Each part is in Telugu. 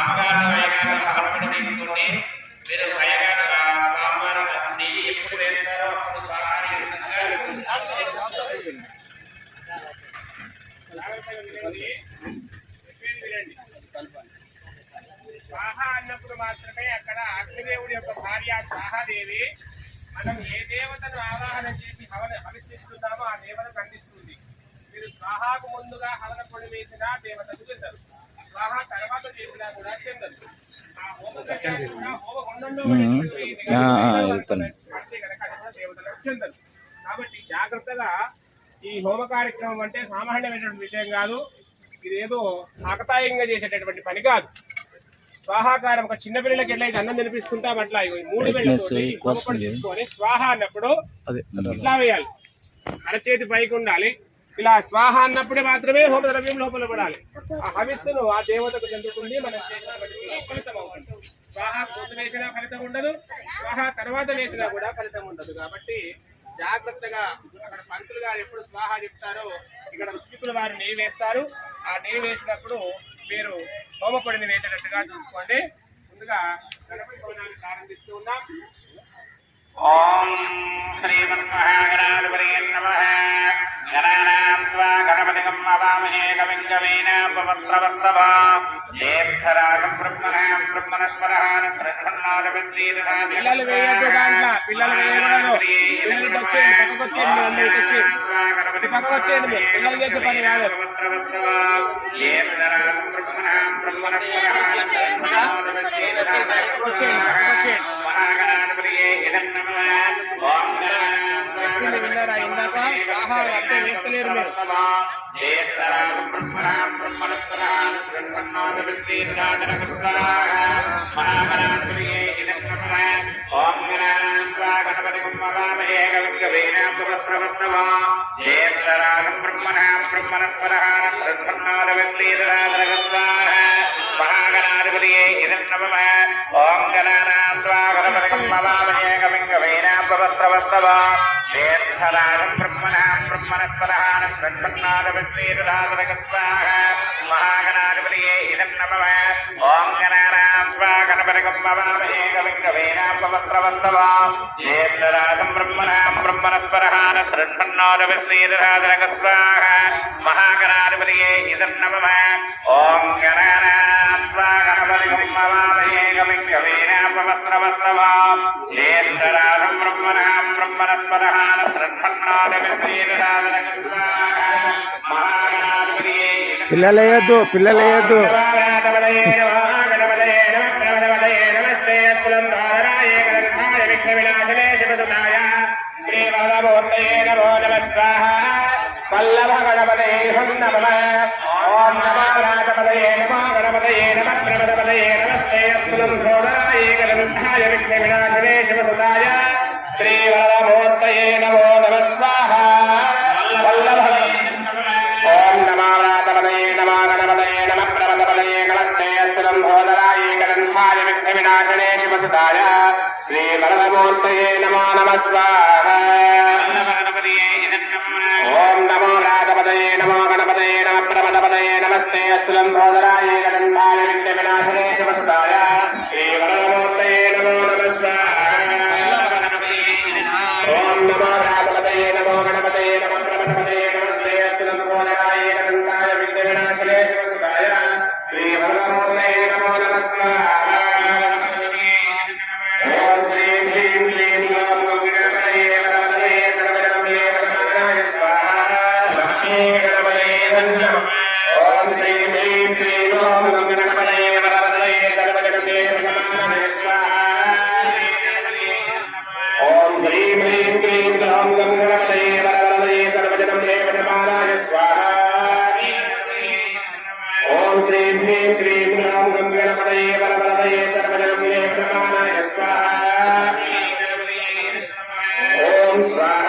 అమ్మగారిని అయ్యగారిని సమర్పణ తీసుకుంటే మీరు అయ్యగారు స్వామివారు నెయ్యి ఎప్పుడు వేస్తారో అప్పుడు స్వాహాన్ని స్వాహ అన్నప్పుడు మాత్రమే అక్కడ అగ్నిదేవుడి యొక్క భార్య స్వాహాదేవి మనం ఏ దేవతను ఆవాహన చేసి హవిస్తున్నామో ఆ దేవత ఖండిస్తుంది. మీరు స్వాహాకు ముందుగా హవన పొడి వేసినా దేవతకు చెందరు, స్వాహ తర్వాత చేసినా కూడా చెందరు. ఆ హోమగుండంలో దేవతలకు చెందరు. కాబట్టి జాగ్రత్తగా ఈ హోమ కార్యక్రమం అంటే సామాన్యమైనటువంటి విషయం కాదు. ఇదేదో ఆకతాయంగా చేసేటటువంటి పని కాదు. స్వాహాకారం ఒక చిన్న పిల్లలకి ఎట్లయితే అన్నం తినిపిస్తుంటాం అట్లా 3 వేళతో తీసుకొని స్వాహ అన్నప్పుడు ఇట్లా వేయాలి, అరచేతి పైకి ఉండాలి. ఇలా స్వాహ అన్నప్పుడే మాత్రమే హోమ ద్రవ్యం లోపల పడాలి. ఆ హవిస్సును ఆ దేవతకు చెందుతుంది, మనం చేసిన ఫలితం అవుతుంది. స్వాహ ముందు వేసినా ఫలితం ఉండదు, స్వాహ తర్వాత వేసినా కూడా ఫలితం ఉండదు. కాబట్టి జాగ్రత్తగా అక్కడ పంతులు గారు ఎప్పుడు స్వాహ చెప్తారో ఇక్కడ ఋత్వికులు వారు నెయ్యి వేస్తారు. ఆ నెయ్యి వేసినప్పుడు మీరు హోమపొడిని వేసేటట్టుగా చూసుకోండి. ముందుగా గణపతి హోమాన్ని ప్రారంభిస్తూ ఉన్నాం. ఓం శ్రీమన్మహాగణాధిపతయే నమః. గణానాం త్వా గణపతిం అవామహే కవిం కవీనాముపమస్రవస్తవ. జ్యేష్ఠరాజం బ్రహ్మణాం బ్రహ్మణస్పరః బ్రహ్మణాధిపతీరరాజం. పిల్లలు వేయొద్దు, దాంట్లో పిల్లలు వేయకూడదు. పిల్లలు వచ్చేయండి, పక్కకు వచ్చేయండి, అందరికి వచ్చేయండి, పక్కకు వచ్చేయండి. మీరు పిల్లలు చేసే పని కాదు. జ్యేష్ఠరాజం బ్రహ్మణాం బ్రహ్మణస్పరః మహాగణాధిపతయే విన్నారా? ఇందాక ఆహారం అర్థం వేస్తలేరు మీరు. మహాగణాధిపతయే ఓం గణానాం త్వా గణపతిం అవామహే కవిం కవీనాముపమస్రవస్తవ. జ్యేష్ఠరాజం బ్రహ్మణాం బ్రహ్మణస్పరః బ్రహ్మణాధిపతీరరాజనగస్వాహ. మహాగణాధిపతయే ఓం గణానాం త్వా గణపతిం అవామహే కవిం కవీనాముపమస్రవస్తవ. జ్యేష్ఠరాజం బ్రహ్మణాం బ్రహ్మణస్పరః బ్రహ్మణాధిపతీరరాజనగస్వాహ. మహాగణాధిపతయే ఓం గణానాం త్వా గణపతిం అవామహే కవిం కవీనాముపమస్రవస్తవ. జ్యేష్ఠరాజం బ్రహ్మణాం బ్రహ్మణస్పరః పిల్లలు వేయద్దు, పిల్లలు వేయద్దు. పల్లవ గణపతే నమః. ఓం నమో గణపతయే నమో గణపతయే నమః గణపతయే నమస్తే అస్తులం ఘోరాయ గణాయ విఘ్న వినాశనే శివసుతాయ శ్రీ వరదమూర్తయే నమో నమః స్వాహ. ఓం నమో గణపతయే నమో గణపతయే నమః గణపతయే నమస్తే అస్తులం ఘోరాయ గణాయ విఘ్న వినాశనే శివసుతాయ శ్రీ వరదమూర్తయే నమో నమః స్వాహ. ఓం నమో రాధపతయే నమో గణపతయే నమః ప్రమదపతయే నమస్తే అస్తులం భోదరాయ గణాయ విఘ్న వినాశనే శివసుతాయ శ్రీ వరదమూర్తయే నమో నమః స్వాహ. ఓం నమో రాధపతయే నమో గణపతయే నమః ప్రమదపతయే నమస్తే అస్తులం భోదరాయ గణాయ విఘ్న వినాశనే శివసుతాయ శ్రీ వరదమూర్తయే నమో నమః స్వాహ. ఓం శ్రీం హ్రీం క్లీం గ్లౌం గణపతయే వరదపతయే సర్వజనప్రియే వరదానాయ స్వాహ. ఓం శ్రీం హ్రీం క్లీం గ్లౌం గణపతయే వరదపతయే సర్వజనప్రియే వరదానాయ స్వాహ. ఓం శ్రీం హ్రీం క్లీం గ్లౌం గణపతయే వరదపతయే సర్వజనప్రియే వరదానాయ స్వాహ. ఓం శ్రీం హ్రీం క్లీం గ్లౌం గణపతయే వరదపతయే సర్వజనప్రియే వరదానాయ స్వాహ. ఓం స్వాహ.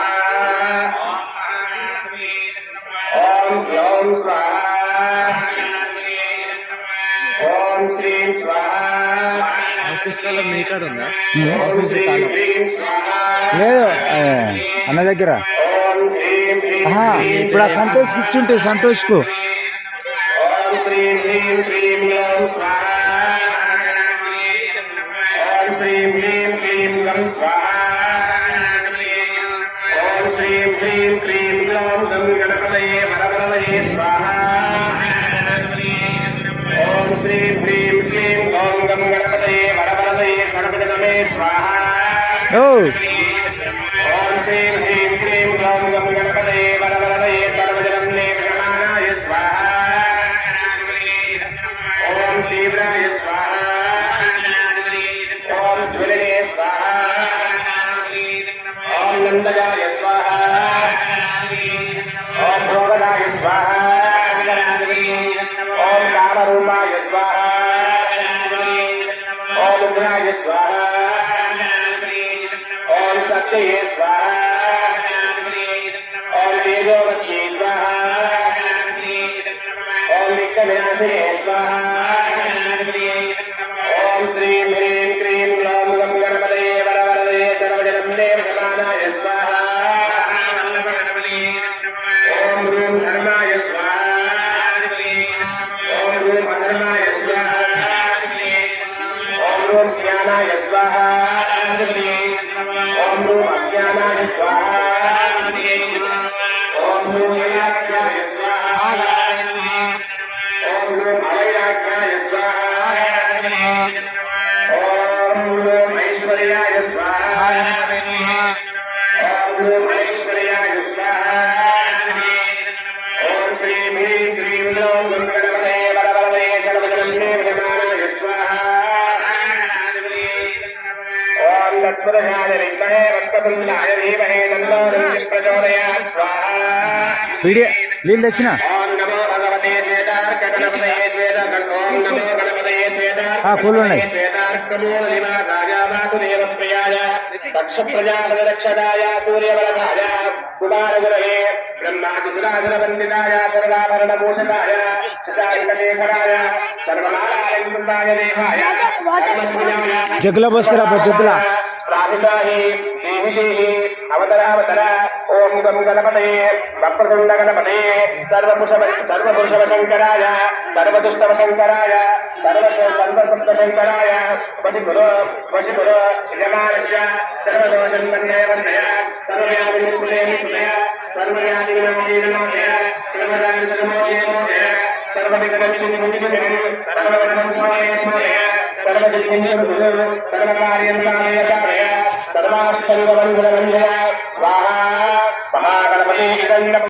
ఓం గ్లౌం స్వాహ. ఓం శ్రీం స్వాహ. మీకాడ ఉందా? ఓం శ్రీం హ్రీం స్వాహ. లేదు అన్న దగ్గర. ఓం శ్రీం హ్రీం ఇప్పుడు ఆ సంతోష్కి ఇచ్చుంటే సంతోష్కు. ఓం శ్రీం హ్రీం క్లీం గ్లౌం స్వాహ. श्रीं क्लीं क्लीं गं स्वाहा ओम श्रीं क्लीं क्लीं ग्लौं गं गणपतये वरवरदये स्वाहा ओम श्रीं क्लीं क्लीं ग्लौं गं गणपतये वरवरदये सर्वजनमे स्वाहा ओम श्रीं क्लीं क्लीं ग्लौं गं गणपतये वरवरदये सर्वजनमे विषमानाय स्वाहा ओम तीव्राय स्वाहा ओम ज्वलने स्वाहा ओम नंदगाय स्वाहा ओम भोगनाय स्वाहा ओम कामरूपाय स्वाहा ओम उग्राय स्वाहा ओम सत्यये स्वाहा ओम तेजोवत्यै स्वाहा ओम विघ्नविनाशिने स्वाहा ओम श्रीं ह्रीं क्लीं ग्लौं गं गणपतये वरवरदये सर्वजनमे विषमानाय स्वाहा ओम ह्रूं धर्माय स्वाहा ओम ह्रूं अधर्माय स्वाहा ओम ह्रूं ज्ञानाय स्वाहा ओम ह्रूं अज्ञानाय स्वाहा ओम ह्रूं वैराग्याय स्वाहा ओम ह्रूं अवैराग्याय स्वाहा ओम ह्रूं ऐश्वर्याय स्वाहा ओम ह्रूं ऐश्वर्याय स्वाहा ओम श्रीं ह्रीं क्लीं ग्लौं गं गणपतये वरवरदये सर्वजनमे विषमानाय स्वाहा ओम तत्पुरुषाय विद्महे वक्रतुण्डाय धीमहि तन्नो दन्तिः प्रचोदयात् स्वाहा వీడియో నీళ్ళు తెచ్చిన ओम नमो भगवते श्वेतार्कगणपतये ओम नमो गणपतये పూలు ఉన్నాయి श्वेतार्कमूलनिवासाय वासुदेवप्रियाय दक्षप्रजापतिरक्षकाय सूर्यवरदाय कुमारगुरवे ब्रह्मादिसुरासुरवन्दिताय सर्वाभरणभूषकाय शशाङ्कशेखराय सर्वमालालङ्कृताय देवाय జగ్గుల పోసుకురా జగ్గుల प्राहिताहि देहि अवतरावतर ओम गं गणपतये वक्रतुण्ड गणपतये सर्वपुरुषवशङ्कराय सर्वदुष्टवशङ्कराय सर्वसप्तशङ्कराय वशिकुरु यजमानस्य सर्वदोषन्मन्ये वन्दय सर्वव्याधिनिर्मूले निर्मूलय सर्वव्याधिविनाशे सर्वदानविमोचने मोचय सर्वविघ्नविचिन्मुचिन्मुचिन् सर्ववर्णस्मये स्मरय सर्वजिज्ञानगुरु सर्वकार्यं साधय सर्वाष्टङ्गमङ्गलमञ्जय स्वाहा महागणपति